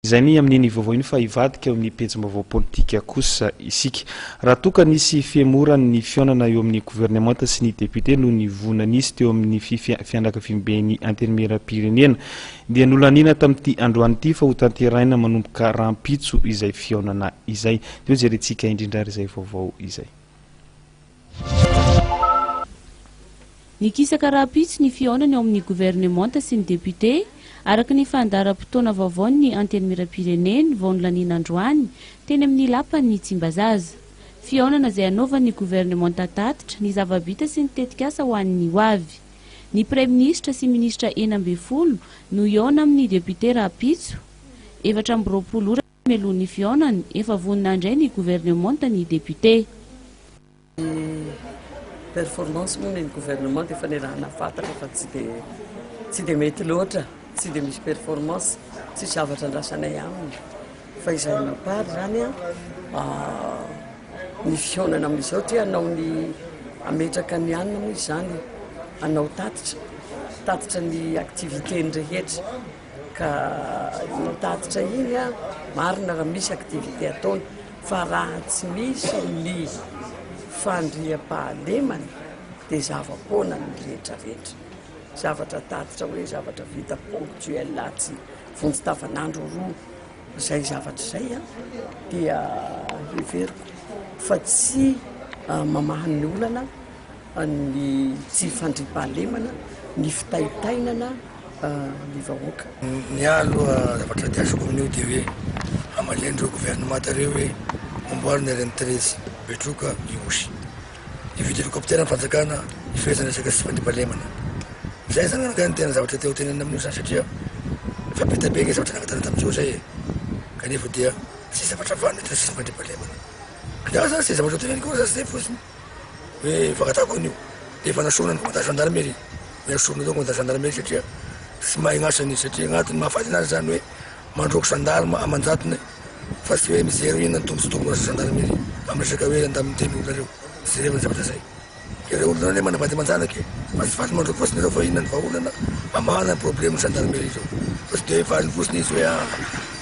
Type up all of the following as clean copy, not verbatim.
Izay ny amin'ny vovoiny fa ivadika amin'ny pejim-baovao politika kosa isika. Raha toka nisy fihemorany ny fihaonana eo amin'ny governemanta sy ny depiote noho ny voina nisy teo amin'ny fianakaviam-ben'ny antenimieram-pirenena dia nolaniana tamin'ity androany ity fa ho tanterahina manomboka rahampitso izay fihaonana izay. Teo jerentsika indrindra izay vaovao izay. Nikisaka rahampitso ny fihaonana eo amin'ny governemanta sy ny depiote araka ny fandaharam-potoana vaovao ny antenimieram-pirenena vao nolaniana androany teny amin'ny lapan'ny Tsimbazaza. Fihaonana izay anaovan'ny governemanta tatitra ny zava-bita sy ny tetikasa ho an'ny hoavy. Ny praiminisitra sy ministra 12 no hihaona amin'ny depiote rahampitso. 420 ora melohan'ny fihaonana efa vonina indray ny governemanta ny depiote. Performance moa ny governemanta efa nirahana fantatra fa tsy dia mety loatra. Tsy dia misy performance, tsy zavatra andrasanay aminy. Fa izay mapary zany ny fihaonana amin'izao dia anao ny ametraka ny anina moa izany, anao tatitra ny aktiviteny rehetra. Ka ny tatitra iny marina raha misy aktivité ataony, fa raha tsy misy ny fandriam-pahalemany dia zava-poana ny rehetrarehetra. Zavatra tatitra hoe zavatra vita ponctuel tsy vonjy tavanandro roa izay zavatra izay dia heveriko fa tsy mamahan'ny olana ny tsy fandriam-pahalemana, ny fitaitainana ny vahoaka. Ny aloha zavatra diasoko amin'io dia hoe amalendreo governemanta reo hoe amboarina reny 13 betroka iosy ividy helicoptera ny fanjakana ifezana resaka sy fandriam-pahalemana. Zay zany anakany tena zavatra teo tenenina amin'io zany satria fa betabe ny zavatra nangatana tamin'izao zay kanefa dia tsy zavatra vanina tena sy fandriam-pahalemana. Ka zany sy zavatra teneny koa zany zay fosiny hoe fakatako an'io dia efa nasonany komanda gendarmerie hoe nasonany tao komanda gendarmerie satria tsy mahay gnasany satria agnatiny mahafaty anazy zany hoe mandroako gendarme amanjatony fa tsy hoe mijery inona ny tombo sy tombo asa gendarmerie amin'ny resaka hoe andamin'ny teny olona reo sy revany zavatra zay. Ireo olona ne manavady manjanaky fa tsy faty mandroako fosiny ireo fa inona ny vahaolana amahana ny problème ny gendarmerie zao. Fa tsy dia faly fosiny izy hoe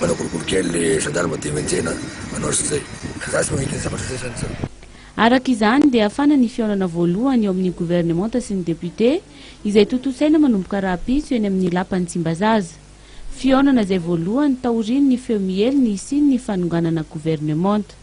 manao kolokolo kely le gendarme dia mentsena manao sy zay. Za tsy magnety ny zavatra zay zany zao. Araka izany dia afana ny fihaonana voalohany eo amin'ny governemanta sy ny depiote izay totosaina manomboka rahampitso eny amin'ny lapan'ny Tsimbazaza. Fihaonana izay voalohany taoriny ny feo miely nisy ny fanonganana governemanta.